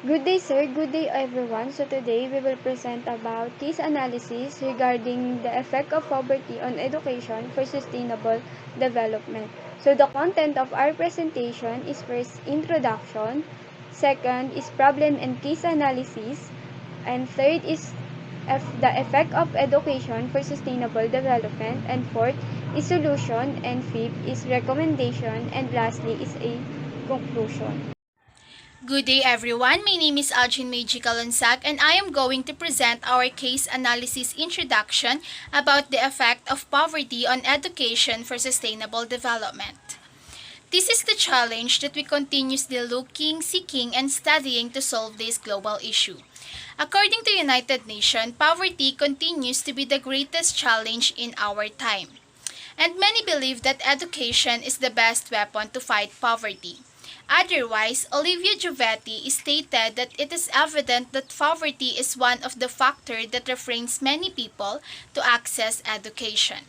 Good day, sir. Good day, everyone. So today we will present about case analysis regarding the effect of poverty on education for sustainable development. So the content of our presentation is first introduction, second is problem and case analysis, and third is the effect of education for sustainable development, and fourth is solution, and fifth is recommendation, and lastly is a conclusion. Good day everyone, my name is Algin Meiji Kalansak and I am going to present our case analysis introduction about the effect of poverty on education for sustainable development. This is the challenge that we continuously looking, seeking, and studying to solve this global issue. According to United Nations, poverty continues to be the greatest challenge in our time. And many believe that education is the best weapon to fight poverty. Otherwise, Olivia Giovetti stated that it is evident that poverty is one of the factors that refrains many people to access education.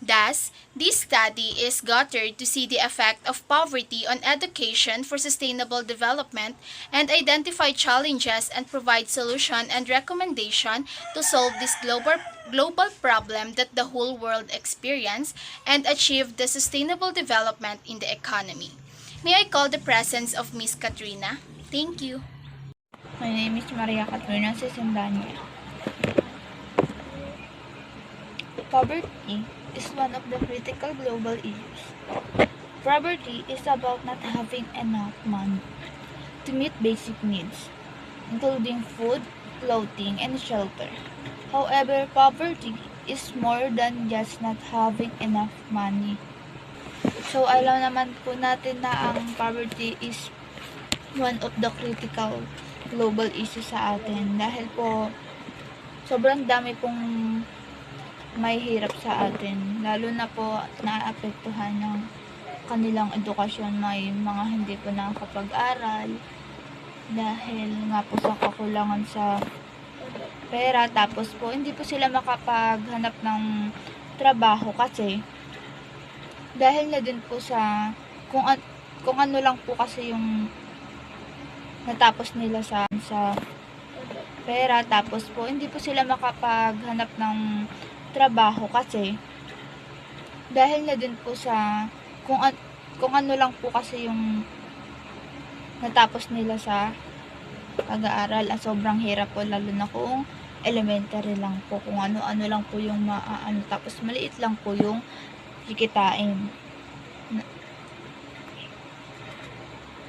Thus, this study is gathered to see the effect of poverty on education for sustainable development and identify challenges and provide solution and recommendation to solve this global problem that the whole world experience and achieve the sustainable development in the economy. May I call the presence of Miss Katrina? Thank you. My name is Maria Katrina Sisendania. Poverty is one of the critical global issues. Poverty is about not having enough money to meet basic needs, including food, clothing, and shelter. However, poverty is more than just not having enough money. So, alam naman po natin na ang poverty is one of the critical global issues sa atin dahil po sobrang dami pong may hirap sa atin, lalo na po naapektuhan ng kanilang edukasyon. May mga hindi po nakakapag-aral dahil nga po sa kakulangan sa pera, tapos po hindi po sila makapaghanap ng trabaho kasi dahil na din po sa kung ano lang po kasi yung natapos nila sa pera, tapos po hindi po sila makapaghanap ng trabaho kasi dahil na din po sa kung ano lang po kasi yung natapos nila sa pag-aaral. Sobrang hirap po, lalo na kung elementary lang po, kung ano-ano lang po yung tapos maliit lang po yung kikitain.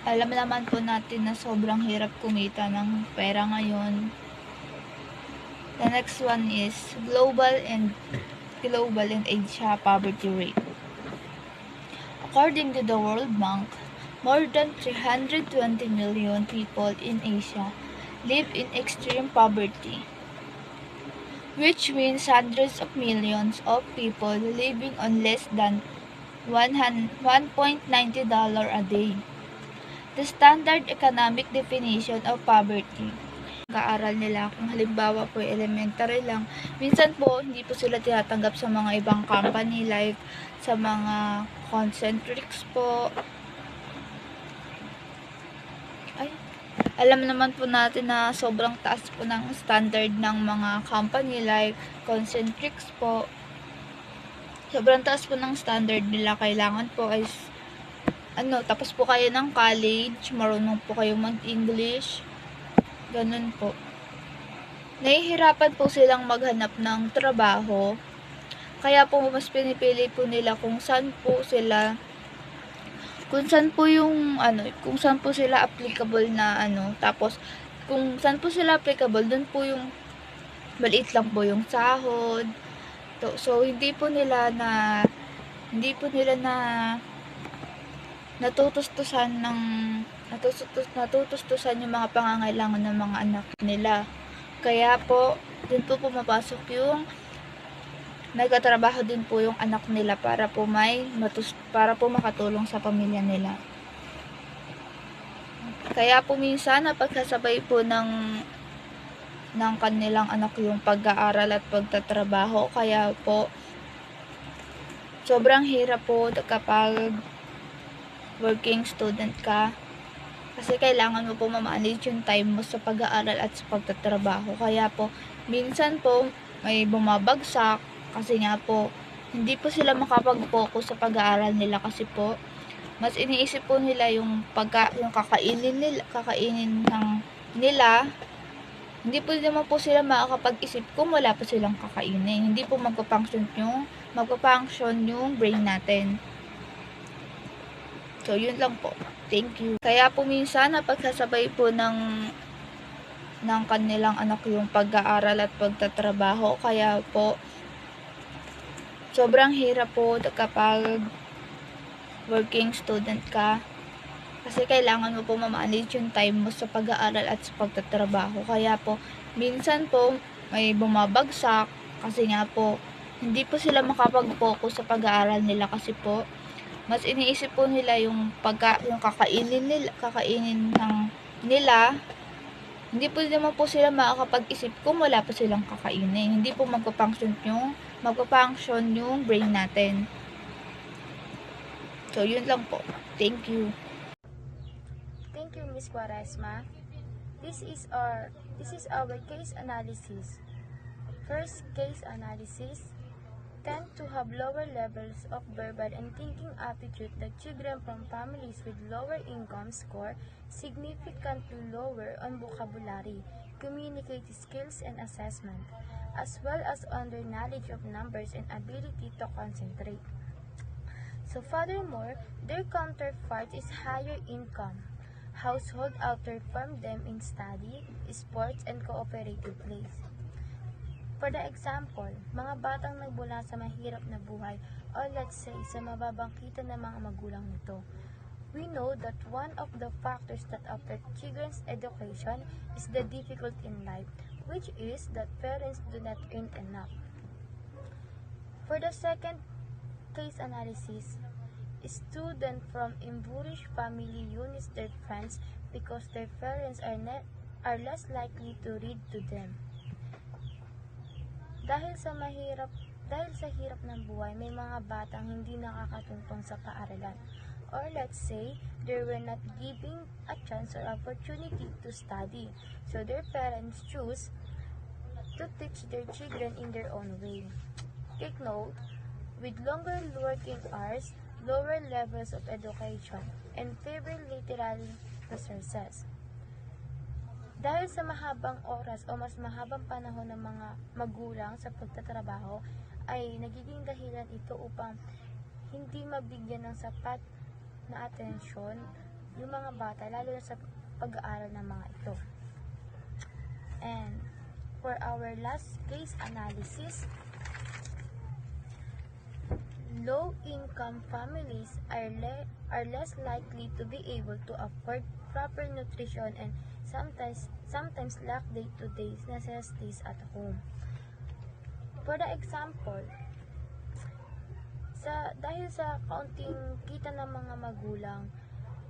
Alam naman po natin na sobrang hirap kumita ng pera ngayon. The next one is global and Asia poverty rate. According to the World Bank, more than 320 million people in Asia live in extreme poverty, which means hundreds of millions of people living on less than $1.90 a day. The standard economic definition of poverty, pag-aaral nila, kung halimbawa po elementary lang, minsan po hindi po sila tinatanggap sa mga ibang company like sa mga concentrics po. Alam naman po natin na sobrang taas po ng standard ng mga company like concentrics po. Sobrang taas po ng standard nila. Kailangan po ay tapos po kayo ng college, marunong po kayo mag-English, ganun po. Nahihirapan po silang maghanap ng trabaho, kaya po mas pinipili po nila kung saan po sila applicable na tapos kung saan po sila applicable, dun po yung maliit lang po yung sahod. So hindi po nila na natutustusan yung mga pangangailangan ng mga anak nila. Kaya po, din po pumapasok yung nagtatrabaho din po yung anak nila para po makatulong sa pamilya nila. Kaya po minsan napagkasabay po ng kanilang anak yung pag-aaral at pagtatrabaho. Kaya po sobrang hirap po kapag working student ka Kasi kailangan mo po ma-manage yung time mo sa pag-aaral at sa pagtatrabaho. Kaya po, minsan po, may bumabagsak kasi nga po, hindi po sila makapag-focus sa pag-aaral nila kasi po, mas iniisip po nila yung yung kakainin nila. Hindi po naman po sila makakapag-isip kung wala pa silang kakainin. Hindi po magpa-function yung brain natin. So, yun lang po. Thank you. Kaya po minsan, napagsasabay po ng kanilang anak yung pag-aaral at pagtatrabaho. Kaya po, sobrang hirap po kapag working student ka. Kasi kailangan mo po ma-manage yung time mo sa pag-aaral at sa pagtatrabaho. Kaya po, minsan po, may bumabagsak. Kasi nga po, hindi po sila makapag-focus sa pag-aaral nila kasi po, mas iniisip po nila yung kakainin nila. Hindi po naman po sila makakapag-isip kung wala pa silang kakainin. Hindi po magpa-function yung brain natin. So, yun lang po. Thank you. Thank you, Ms. Quaresma. This is our case analysis. First case analysis: tend to have lower levels of verbal and thinking aptitude. The children from families with lower income score significantly lower on vocabulary, communicative skills and assessment, as well as under knowledge of numbers and ability to concentrate. So furthermore, their counterpart is higher income household outperform them in study, sports, and cooperative plays. For the example, mga batang nagbula sa mahirap na buhay or let's say sa mababang kita ng mga magulang nito. We know that one of the factors that affect children's education is the difficulty in life, which is that parents do not earn enough. For the second case analysis, students from impoverished family use their friends because their parents are less likely to read to them. Dahil sa hirap ng buhay, may mga batang hindi nakakatuntong sa paaralan. Or let's say, they were not given a chance or opportunity to study. So their parents choose to teach their children in their own way. Take note, with longer working hours, lower levels of education, and fewer literary resources. Dahil sa mahabang oras o mas mahabang panahon ng mga magulang sa pagtatrabaho, ay nagiging dahilan ito upang hindi mabigyan ng sapat na atensyon yung mga bata, lalo na sa pag-aaral ng mga ito. And for our last case analysis, low-income families are less likely to be able to afford proper nutrition and sometimes lack day-to-day necessities at home. For the example, dahil sa kaunting kita ng mga magulang,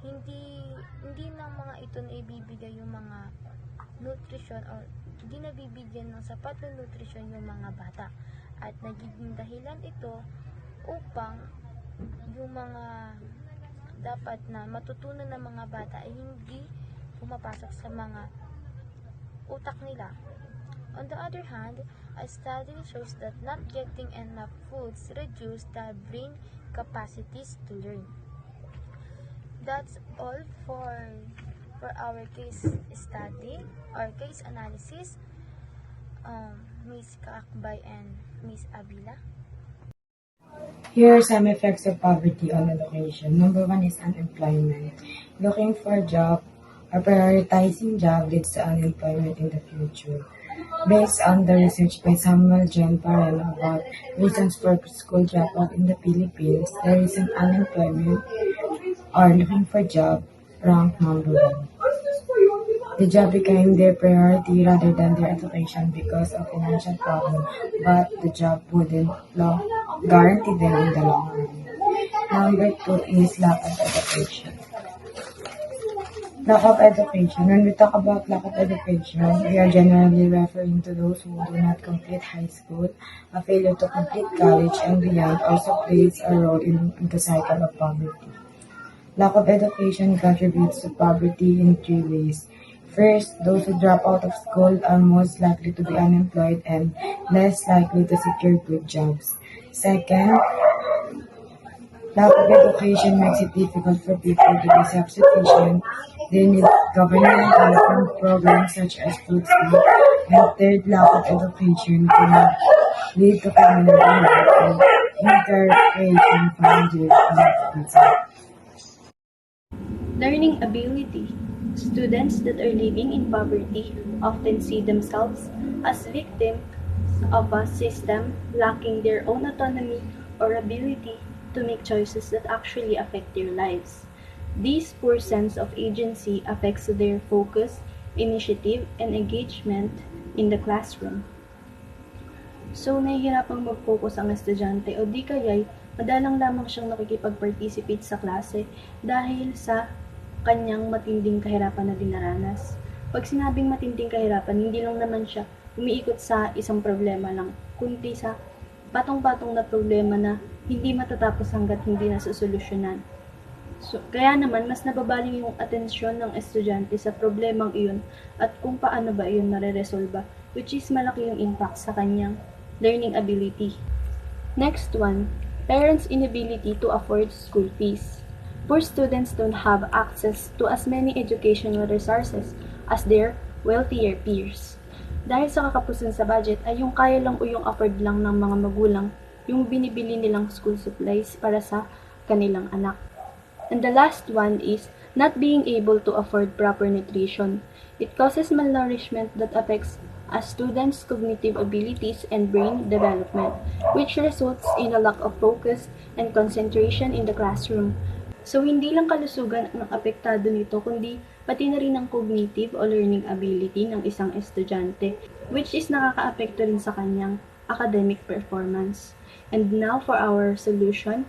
hindi ng mga ito na ibibigay yung mga nutrition o hindi nabibigyan ng sapat na nutrition yung mga bata. At nagiging dahilan ito upang yung mga dapat na matutunan ng mga bata ay hindi pumapasok sa mga utak nila. On the other hand, a study shows that not getting enough foods reduce the brain capacities to learn. That's all for our case study or case analysis. Ms. Kaakbay and Ms. Avila. Here are some effects of poverty on education. Number one is unemployment. Looking for a job or prioritizing job leads to unemployment in the future. Based on the research by Samuel John Parel about reasons for school dropout in the Philippines, the recent unemployment or looking for job ranked number one. The job became their priority rather than their education because of financial problem, but the job wouldn't guarantee them in the long run. Number two is lack of education. Lack of education. When we talk about lack of education, we are generally referring to those who do not complete high school, a failure to complete college and beyond also plays a role in the cycle of poverty. Lack of education contributes to poverty in three ways. First, those who drop out of school are most likely to be unemployed and less likely to secure good jobs. Second, lack of education makes it difficult for people to be self-sufficient. They need government help from programs such as food stamp. And third, lack of education can lead to criminal behavior and incarceration from jail. Learning ability. Students that are living in poverty often see themselves as victims of a system lacking their own autonomy or ability to make choices that actually affect their lives. This poor sense of agency affects their focus, initiative, and engagement in the classroom. So, nahihirapang mag-focus ang estudyante o di kaya'y madalang lamang siyang nakikipag-participate sa klase dahil sa kanyang matinding kahirapan na dinaranas. Pag sinabing matinding kahirapan, hindi lang naman siya umiikot sa isang problema lang, kundi sa patong-patong na problema na hindi matatapos hanggat hindi nasusolusyonan. So, kaya naman, mas nababaling yung atensyon ng estudyante sa problemang iyon at kung paano ba iyon mareresolba, which is malaki yung impact sa kanyang learning ability. Next one, parents' inability to afford school fees. Poor students don't have access to as many educational resources as their wealthier peers. Dahil sa kakapusan sa budget ay yung kaya lang o yung afford lang ng mga magulang yung binibili nilang school supplies para sa kanilang anak. And the last one is not being able to afford proper nutrition. It causes malnourishment that affects a student's cognitive abilities and brain development, which results in a lack of focus and concentration in the classroom. So, hindi lang kalusugan ang apektado nito, kundi pati na rin ang cognitive o learning ability ng isang estudyante, which is nakakaapekto rin sa kanyang academic performance. And now for our solution,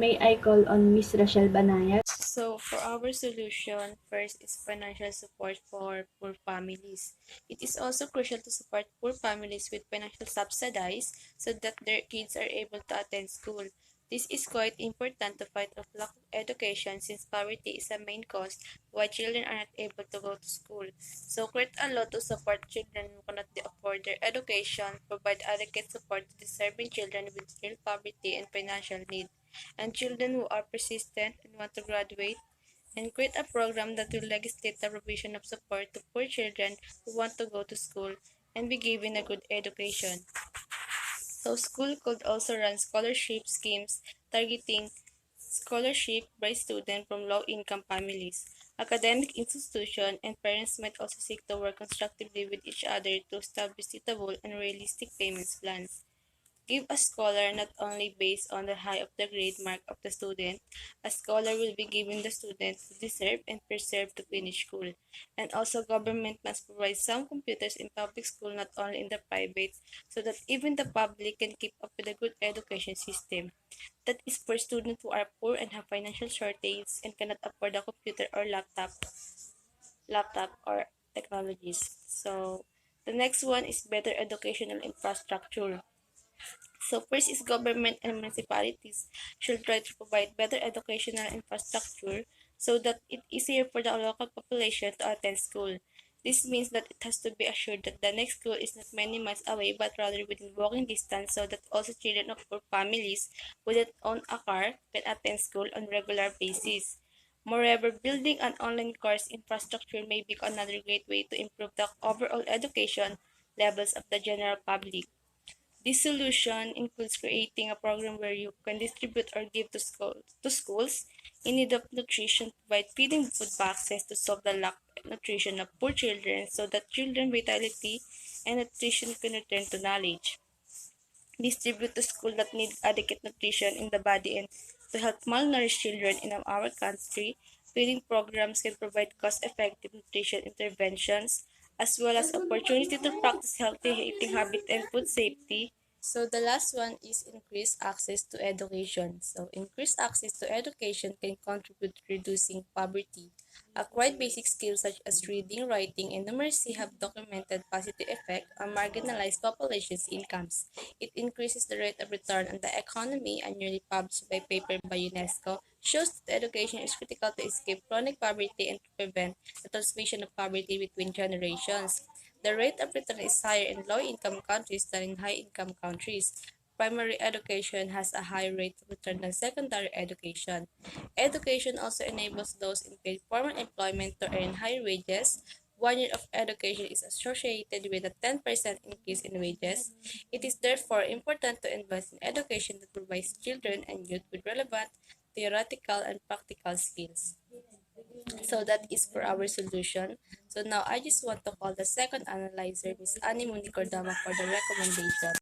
may I call on Miss Rachel Banayag. So, for our solution, first is financial support for poor families. It is also crucial to support poor families with financial subsidies so that their kids are able to attend school. This is quite important to fight off lack of education since poverty is a main cause why children are not able to go to school. So, create a law to support children who cannot afford their education, provide adequate support to deserving children with real poverty and financial need, and children who are persistent and want to graduate, and create a program that will legislate the provision of support to poor children who want to go to school and be given a good education. So school could also run scholarship schemes targeting scholarship by students from low-income families. Academic institutions and parents might also seek to work constructively with each other to establish suitable and realistic payments plans. Give a scholar not only based on the height of the grade mark of the student, a scholar will be given the student who deserve and persevere to finish school. And also government must provide some computers in public school, not only in the private, so that even the public can keep up with a good education system. That is for students who are poor and have financial shortage and cannot afford a computer or laptop or technologies. So the next one is better educational infrastructure. So first is government and municipalities should try to provide better educational infrastructure so that it's easier for the local population to attend school. This means that it has to be assured that the next school is not many miles away but rather within walking distance so that also children of poor families who don't own a car can attend school on regular basis. Moreover, building an online course infrastructure may be another great way to improve the overall education levels of the general public. This solution includes creating a program where you can distribute or give to schools in need of nutrition, provide feeding food boxes to solve the lack of nutrition of poor children so that children vitality and nutrition can return to knowledge. Distribute to schools that need adequate nutrition in the body and to help malnourished children in our country. Feeding programs can provide cost-effective nutrition interventions as well as opportunity to practice healthy eating habits and food safety. So the last one is increased access to education. So increased access to education can contribute to reducing poverty. Acquired basic skills such as reading, writing, and numeracy have documented positive effect on marginalized populations' incomes. It increases the rate of return on the economy. A newly published paper by UNESCO shows that education is critical to escape chronic poverty and to prevent the transmission of poverty between generations. The rate of return is higher in low-income countries than in high-income countries. Primary education has a higher rate of return than secondary education. Education also enables those in paid formal employment to earn higher wages. 1 year of education is associated with a 10% increase in wages. It is therefore important to invest in education that provides children and youth with relevant theoretical and practical skills. So that is for our solution. So now I just want to call the second analyzer, Ms. Annie Municordama, for the recommendation.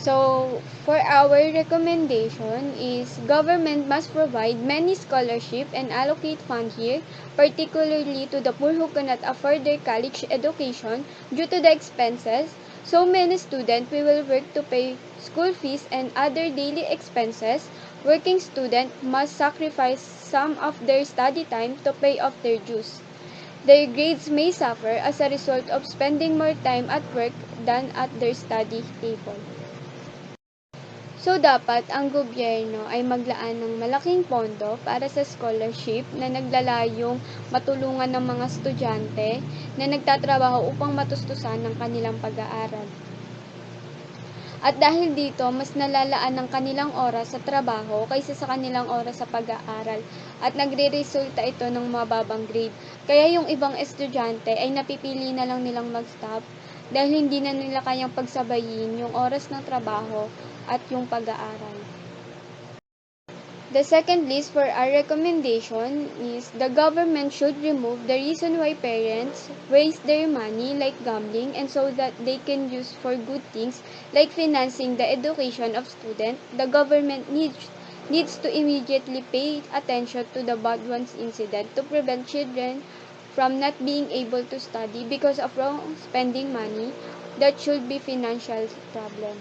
So, for our recommendation is government must provide many scholarship and allocate fund here, particularly to the poor who cannot afford their college education due to the expenses. So many students will work to pay school fees and other daily expenses. Working students must sacrifice some of their study time to pay off their dues. Their grades may suffer as a result of spending more time at work than at their study table. So, dapat ang gobyerno ay maglaan ng malaking pondo para sa scholarship na naglalayong matulungan ng mga estudyante na nagtatrabaho upang matustusan ng kanilang pag-aaral. At dahil dito, mas nalalaan ng kanilang oras sa trabaho kaysa sa kanilang oras sa pag-aaral at nagre-resulta ito ng mababang grade. Kaya yung ibang estudyante ay napipili na lang nilang mag-stop dahil hindi na nila kayang pagsabayin yung oras ng trabaho at yung pag-aaral. The second list for our recommendation is the government should remove the reason why parents waste their money like gambling and so that they can use for good things like financing the education of students. The government needs to immediately pay attention to the bad ones incident to prevent children from not being able to study because of wrong spending money that should be financial problem.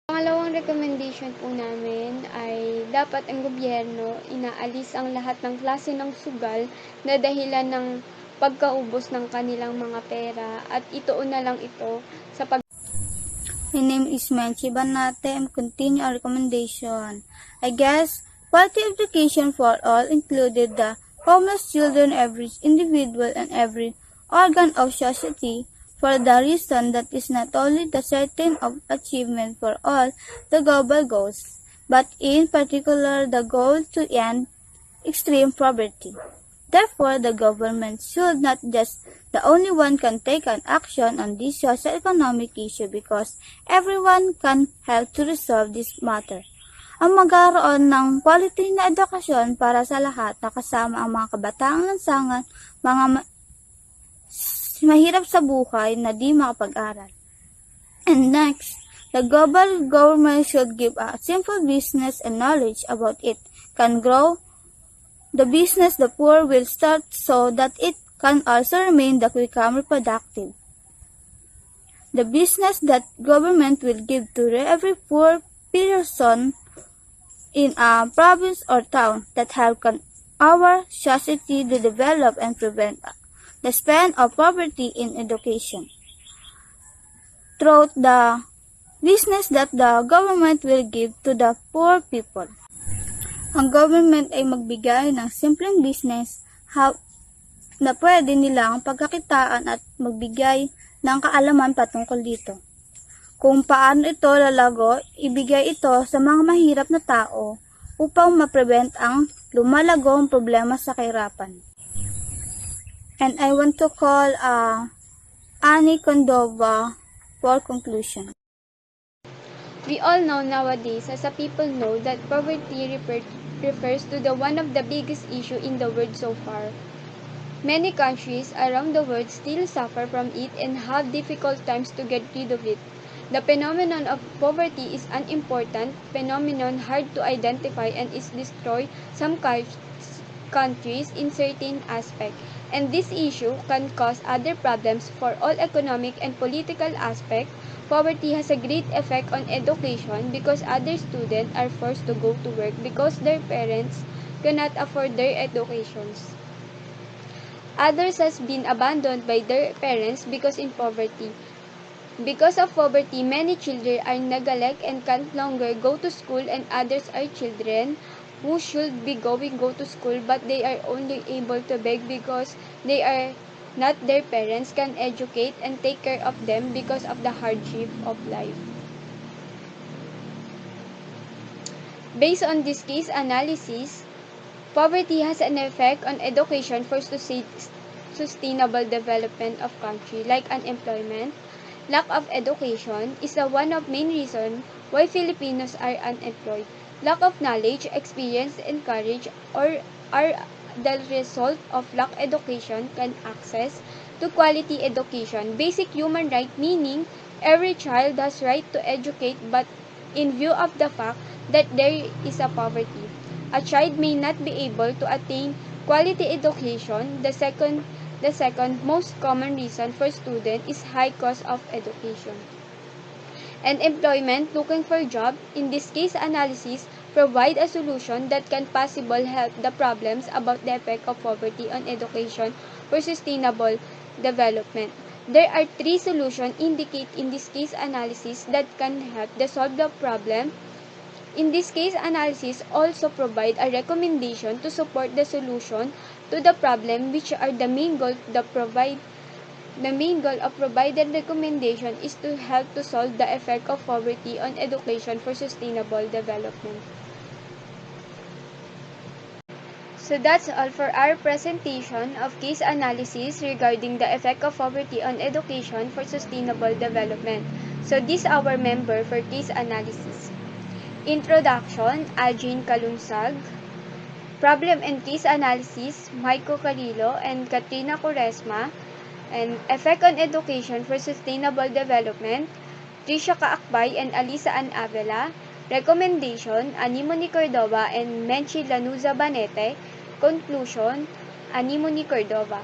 Pangalawang recommendation po namin ay dapat ang gobyerno inaalis ang lahat ng klase ng sugal na dahilan ng pagkaubos ng kanilang mga pera at ituon na lang ito sa My name is Menchi Banate and continue our recommendation. I guess quality education for all included the homeless children, every individual and every organ of society for the reason that is not only the certain of achievement for all the global goals, but in particular the goal to end extreme poverty. Therefore, the government should not just the only one can take an action on this socio-economic issue because everyone can help to resolve this matter. Ang magkaroon ng quality na edukasyon para sa lahat na kasama ang mga kabataang lansangan, mga mahirap sa buhay na di makapag-aral. And next, the global government should give a simple business and knowledge about it can grow. The business the poor will start so that it can also remain the become reproductive. The business that government will give to every poor person in a province or town that help our society to develop and prevent the span of poverty in education. Through the business that the government will give to the poor people. Ang government ay magbigay ng simpleng business na pwede nilang pagkakitaan at magbigay ng kaalaman patungkol dito. Kung paano ito lalago, ibigay ito sa mga mahirap na tao upang ma-prevent ang lumalagong problema sa kahirapan. And I want to call Annie Condova for conclusion. We all know nowadays, as a people know, that poverty refers to the one of the biggest issue in the world so far. Many countries around the world still suffer from it and have difficult times to get rid of it. The phenomenon of poverty is an important phenomenon hard to identify and is destroy some countries in certain aspects. And this issue can cause other problems for all economic and political aspects poverty has a great effect on education because other students are forced to go to work because their parents cannot afford their educations. Others has been abandoned by their parents because in poverty. Because of poverty, many children are neglect and can't longer go to school, and others are children who should be go to school but they are only able to beg because they are not their parents can educate and take care of them because of the hardship of life. Based on this case analysis, poverty has an effect on education for sustainable development of country like unemployment. Lack of education is the one of main reason why Filipinos are unemployed. Lack of knowledge, experience, and courage are the result of lack education can access to quality education. Basic human right meaning every child has right to educate but in view of the fact that there is a poverty. A child may not be able to attain quality education. The second most common reason for student is high cost of education. And employment, looking for job, in this case analysis, provide a solution that can possibly help the problems about the effect of poverty on education for sustainable development. There are three solutions indicated in this case analysis that can help to solve the problem. In this case analysis also provide a recommendation to support the solution to the problem, which are the main goal of provided recommendation is to help to solve the effect of poverty on education for sustainable development. So that's all for our presentation of case analysis regarding the effect of poverty on education for sustainable development. So this our member for case analysis. Introduction, Ajin Kalunsag. Problem and case analysis, Maiko Carillo and Katrina Quaresma. And effect on education for sustainable development, Tricia Kaakbay and Alisa Ann Avila. Recommendation, Anemone Cordova and Menchi Lanuza Banete. Conclusion, Anemone Cordova.